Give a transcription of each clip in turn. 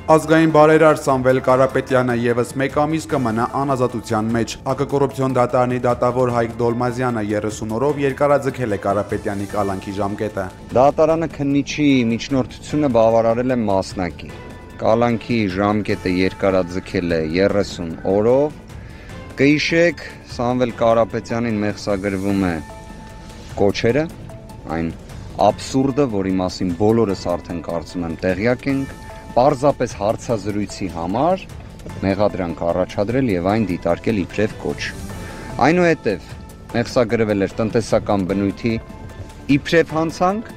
Ազգային բարերար Սամվել Կարապետյանը ևս մեկ ամիս կմնա անազատության մեջ։ Հակակոռուպցիոն դատարանի դատավոր Հայկ Դոլմազյանը 30 օրով երկարաձգել է Կարապետյանի կալանքի ժամկետը։ Դատարանը քննիչի միջնորդությունը բավարարել է մասնակի։ Կալանքի ժամկետը երկարաձգել է 30 օրով։ Կհիշեք, Սամվել Կարապետյանին մեղսագրվում է կոչերը, այն աբսուրդը, որի մասին բոլորս արդեն կարծում եմ տեղյակ ենք, պարզապես հարցազրույցի համար մեղադրանք առաջադրել եւ այն դիտարկել իբրև կոչ։ Այնուհետև մեղսագրվել էր տնտեսական բնույթի իբրև հանցանք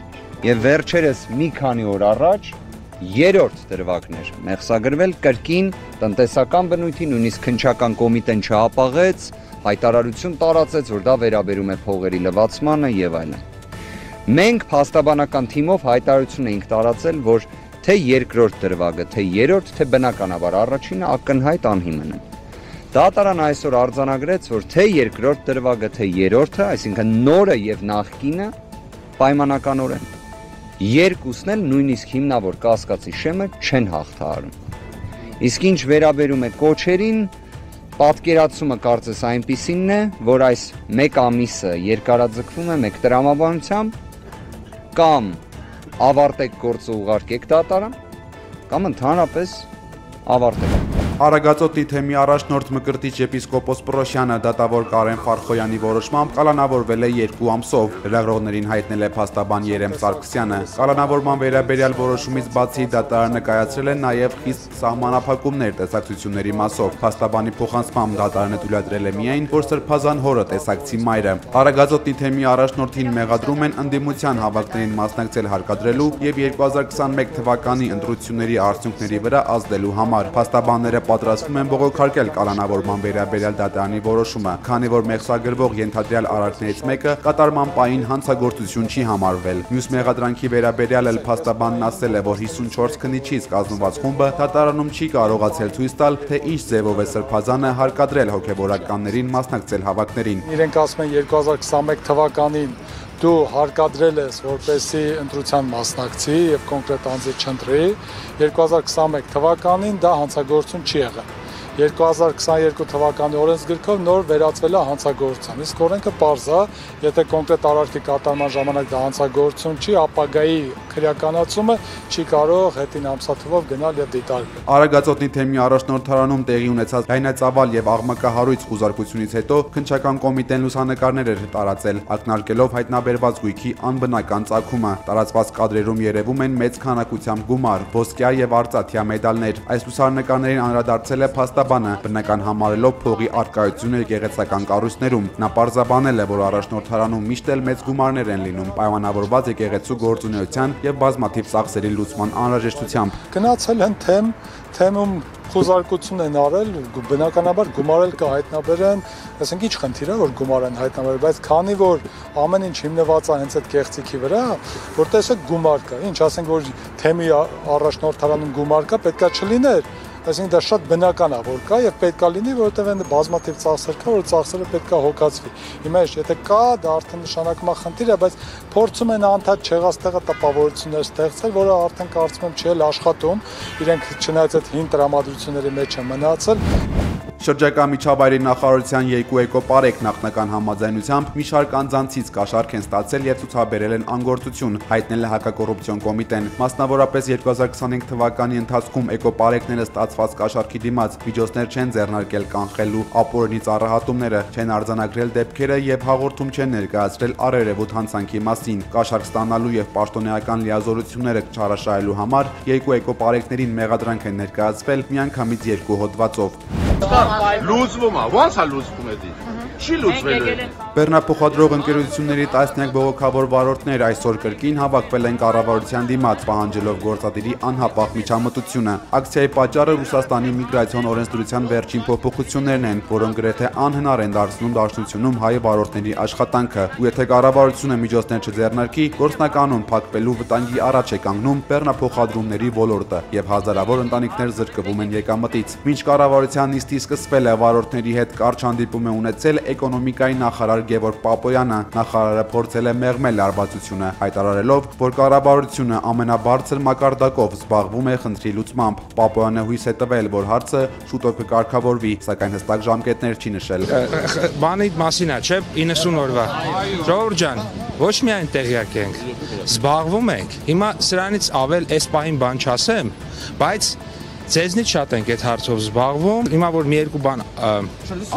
եւ վերջերս մի քանի օր առաջ երրորդ դրվագն էր մեղսագրվել կրկին տնտեսական բնույթի, նույնիսկ քննչական կոմիտեն չհապաղեց, հայտարարություն տարածեց, որ դա վերաբերում է փողերի լվացմանը եւ այլն։ Մենք փաստաբանական թիմով հայտարարություն էինք տարածել, որ թե երկրորդ դրվագը, թե երրորդ, թե բնականաբար առաջինը ակնհայտ անհիմն են։ Դատարանը այսօր արձանագրեց, որ թե երկրորդ դրվագը, թե երրորդը, այսինքն նորը եւ նախկինը պայմանականորեն երկուսն էլ նույնիսկ հիմնավոր կասկածի շեմը չեն հաղթահարում։ Իսկ ինչ վերաբերում է կոչերին, պատկերացումը կարծես այնպիսինն է, որ այս մեկ ամիսը երկարաձգվում է մեկ տրամաբանությամբ կամ ավարտեք գործը ուղարկեք դատարան, կամ ընդհանրապես ավարտեք։ Արագածոտնի թեմի առաջնորդ Մկրտիչ եպիսկոպոս Պրոշյանը դատավոր Կարեն Ֆարխոյանի որոշմամբ կալանավորվել է 2 ամսով, լրագրողներին հայտնել է փաստաբան Երեմ Սարգսյանը։ Կալանավորման վերաբերյալ որոշումից բացի դատարանը կայացրել է նաև խիստ սահմանափակումներ տեսակցությունների մասով։ Փաստաբանի փոխանցմամբ դատարանը թույլատրել է միայն, որ Սրբազան հորը տեսակցի մայրը։ Արագածոտնի թեմի առաջնորդին մեղադրում են ընդդիմության հավաքներին մասնակցել հարկադրելու եւ 2021 թվականի ընտրությունների արդյունքների վրա ազդելու համար։ Փաստաբանները պատրաստվում են բողոքարկել կալանավորման վերաբերյալ դատարանի որոշումը, քանի որ մեղսագրվող ենթադրյալ արարքներից մեկը կատարման պահին հանցագործություն չի համարվել։ Մյուս մեղադրանքի վերաբերյալ էլ փաստաբանն ասել է, որ 54 քննիչից կազմված խումբը դատարանում չի կարողացել ցույց տալ, թե ինչ ձևով է Սրբազանը հարկադրել հոգեվորականներին մասնակցել հավաքներին։ Իրենք ասում են 2021 թվականին դու հարկադրել ես, որպեսի ընտրության մասնակցի եւ կոնկրետ անձի չընտրի, 2021 թվականին դա հանցագործություն չի եղել։ 2022 թվականի օրենսգրքով նոր վերածվել է հանցագործության։ Իսկ օրենքը պարզ է, եթե կոնկրետ արարքի կատարման ժամանակ դա հանցագործություն չի, ապագայի քրեականացումը չի կարող հետին ամսաթվով գնալ եւ դիտարկել։ Արագածոտնի թեմի առաջնորդարանում տեղի ունեցած լայնածավալ եւ աղմկահարույց խուզարկությունից հետո քննչական կոմիտեն լուսանկարներ էր տարածել, ակնարկելով հայտնաբերված գույքի անբնական ծագումը։ Տարածված կադրերում երևում են մեծ քանակությամբ գումար, ոսկյա եւ արծաթյա մեդալներ։ Այս լուսանկարներին անդրադարձել է փաստաբանը, բնական համարելով փողի արկայությունը եկեղեցական կառույցներում։ Նա պարզաբանել է, որ առաջնորդարանում միշտ էլ մեծ գումարներ են լինում, պայմանավորված եկեղեցու գործունեության եւ բազմաթիվ ծախսերի լուծման անհրաժեշտությամբ։ Գնացել են թեմում խուզարկություն են արել, բնականաբար գումարել կհայտնաբերեն, ասենք ինչ խնդիր է, որ գումար են հայտնաբերել, բայց քանի որ ամեն ինչ հիմնված է հենց այդ կեղծիքի վրա, որ տեսեք գումար կա, ինչ ասենք որ թեմի առաջնորդարանում գումար կա, պետքա չլիներ։ Այսինքն դա շատ բնական է, որ կա եւ պետքա լինի, որովհետեւ այն բազմաթիվ ծախսեր կա, որ ծախսերը պետքա հոգացվի։ Հիմա եթե կա, դա արդեն նշանակում է խնդիր է, բայց փորձում են անդադ չեղածտեղը տպավորություններ ստեղծել, որը արդեն կարծում եմ չի աշխատում։ Իրենք չնայած այդ հին տրամադրությունների մեջ են մնացել։ Շրջակա միջավայրի նախարարության երկու էկոպարեկ նախնական համաձայնությամբ մի շարք անձանցից կաշառք են ստացել եւ ցուցաբերել են անգործություն, հայտնել է հակակոռուպցիոն կոմիտեն։ Մասնավորապես 2025 թվականի ընթացքում էկոպարեկները ստացված կաշառքի դիմաց միջոցներ չեն ձեռնարկել կանխելու ապօրինի ծառայությունները, չեն արձանագրել դեպքերը եւ հաղորդում չեն ներկայացրել առերևույթ հանցանքի մասին։ Կաշառք ստանալու եւ պաշտոնեական լիազորությունները չարաշահելու համար երկու էկոպարեկներին մեղադրանք են ներկայացվել միանգամից 2 հոդվածով։ Լուծվում է, ո՞նց է լուծվում է դի։ Չի լուծվել։ Բեռնափոխադրող ընկերությունների տասնյակ բողոքավոր վարորդներ այսօր կրկին հավաքվել են կառավարության դիմաց, պահանջելով գործադիրի անհապաղ միջամտությունը։ Ակցիայի պատճառը Ռուսաստանի միգրացիոն օրենսդրության վերջին փոփոխություններն են, որոնք գրեթե անհնար են դարձնում դաշնությունում հայ վարորդների աշխատանքը։ Ու եթե կառավարությունը միջոցներ չձեռնարկի, գործնականում փակվելու վտանգի առաջ է կանգնում բեռնափոխադրումների ոլորտը եւ հազարավոր ընտանիքներ զրկվում են եկամտից։ Մինչ կառավարության նիստի սկսվել է, վարորդների հետ կարճ հանդիպում է ունեցել էկոնոմիկայի նախարար Գևորգ Պապոյանը։ Նախարարը փորձել է մեղմել լարվածությունը, հայտարարելով, որ կառավարությունը ամենաբարձր մակարդակով զբաղվում է խնդրի լուծմամբ։ Պապոյանը հույս է տվել, որ հարցը շուտով կկարգավորվի, սակայն հստակ ժամկետներ չի նշել։ Բանի մասին է, չէ, 90 օրվա։ Ժողովուրդ ջան, ոչ միայն տեղյակ ենք, զբաղվում ենք։ Հիմա սրանից ավել այս պահին բան չասեմ, բայց ձեզնից շատ ենք այդ հարցով զբաղվում։ Հիմա որ մի երկու բան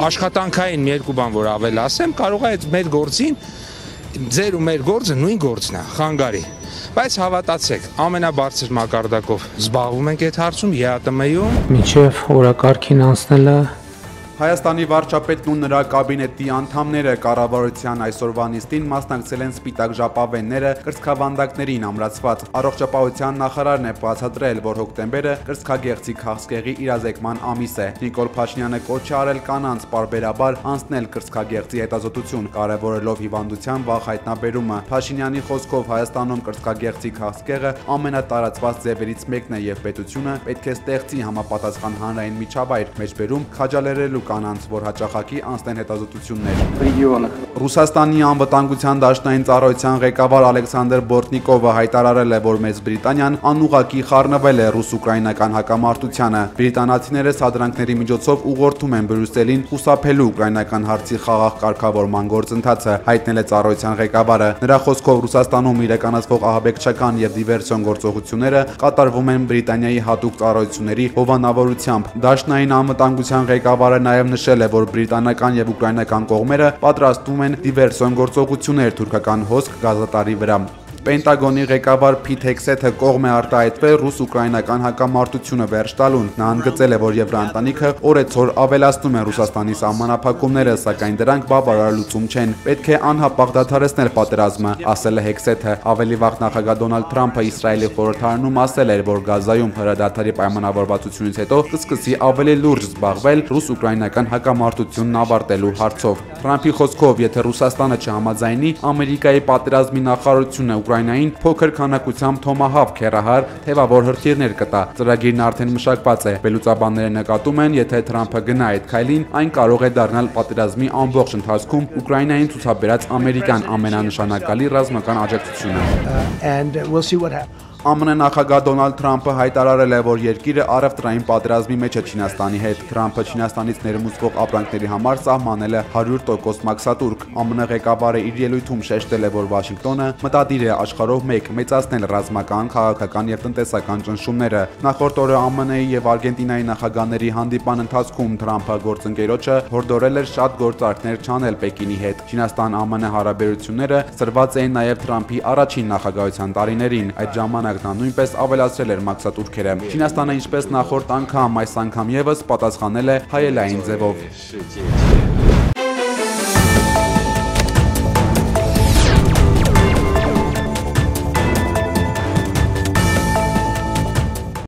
աշխատանքային մի երկու բան որ ավել ասեմ, կարող է այդ մեր գործին ձեր ու մեր գործը նույն գործն է, խանգարի։ Բայց հավատացեք, ամենաբարձր մակարդակով զբաղվում ենք այդ հարցում ԵԱՏՄ-ում։ Մինչև օրակարգին անցնելը Հայաստանի վարչապետն ու նրա կաբինետի անդամները կառավարության այսօրվա նիստին մասնակցել են սպիտակ ժապավենները կրծքավանդակներին ամրացված։ Առողջապահության նախարարն է բացատրել, որ հոկտեմբերը կրծքագեղձի քաղցկեղի իրազեկման ամիս է։ Նիկոլ Փաշինյանը կոչ է արել կանանց պարբերաբար անցնել կրծքագեղձի հետազոտություն, կարևորելով հիվանդության վաղ հայտնաբերումը։ Փաշինյանի խոսքով Հայաստանում կրծքագեղձի քաղցկեղը ամենատարածված ձևերից մեկն է եւ պետությունը պետք է ստեղծի համապատասխան հանրային միջավայր, մեջբերում քաջալերելու կանանց, որ հաճախակի անցնեն հետազոտություններ։ Ռուսաստանի անվտանգության դաշնային ծառայության ղեկավար Ալեքսանդր Բորտնիկովը հայտարարել է, որ Մեծ Բրիտանիան անուղղակի խառնվել է ռուս-ուկրաինական հակամարտությանը։ Բրիտանացիները սադրանքների միջոցով ուղղորդում են Բրյուսելին խուսափելու ուկրաինական հարցի խաղաղ կարգավորման գործընթացը, հայտնել է ծառայության ղեկավարը։ Նրա խոսքով Ռուսաստանում իրականացվող ահաբեկչական եւ դիվերսիոն գործողությունները կատարվում են Բրիտանիայի հատուկ ծառայությունների հովանավորությամբ։ Դաշնային անվտանգության ղեկավարը նաև նշել է, որ բրիտանական եւ ուկրաինական կողմերը պատրաստվում են դիվերսիոն գործողություններ թուրքական հոսք գազատարի վրա։ Պենտագոնի ղեկավար Փիթ Հեքսեթը կողմ է արտահայտվել ռուս-ուկրաինական հակամարտությունը վերջ տալուն։ Նա ընդգծել է, որ Եվրոընտանիքը օրեցօր ավելացնում է Ռուսաստանի սահմանափակումները, սակայն դրանք բավարար լուծում չեն։ Պետք է անհապաղ դադարեցնել պատերազմը, ասել է Հեքսեթը։ Ավելի վաղ նախագահ Դոնալդ Թրամփը Իսրայելի խորհրդարանում ասել էր, որ Գազայում հրադադարի պայմանավորվածությունից հետո կսկսի ավելի լուրջ զբաղվել ռուս-ուկրաինական հակամարտությունն ավարտելու հարցով։ Թրամփի խոսքով, եթե Ռուսաստանը չհամաձայնի, Ամերիկայի պատերազմի նախարարությունը Ուկրաինային փոքր քանակությամբ Թոմահավք հեռահար թևավոր հրթիռներ կտա։ Ծրագիրն արդեն մշակված է։ Բելուծաբանները նկատում են, եթե Թրամփը գնա այդ քայլին, այն կարող է դառնալ պատերազմի ամբողջ ընթացքում Ուկրաինային ցուցաբերած ամերիկյան ամենանշանակալի ռազմական աջակցությունը։ ԱՄՆ նախագահ Դոնալդ Թրամփը հայտարարել է, որ երկիրը առևտրային պատերազմի մեջ է Չինաստանի հետ։ Թրամփը Չինաստանից ներմուծվող ապրանքների համար սահմանել է 100% մաքսատուրք։ ԱՄՆ ղեկավարը իր ելույթում շեշտել է, որ Վաշինգտոնը մտադիր է աշխարհով մեկ մեծացնել ռազմական, քաղաքական եւ տնտեսական ճնշումները։ Նախորդ օրը ԱՄՆ-ի եւ Արգենտինայի նախագահների հանդիպան ընթացքում Թրամփը գործընկերոջը հորդորել էր շատ գործարքներ չանել Պեկինի հետ։ Չինաստան-ԱՄՆ հարաբերությունները սրված էին նաեւ Թրամփի առաջին նախագահության տարիներին։ Այդ ժամանակ նա նույնպես ավելացրել էր մաքսատուրքերը։ Չինաստանը ինչպես նախորդ անգամ, այս անգամ եւս պատասխանել է հայելային ձևով։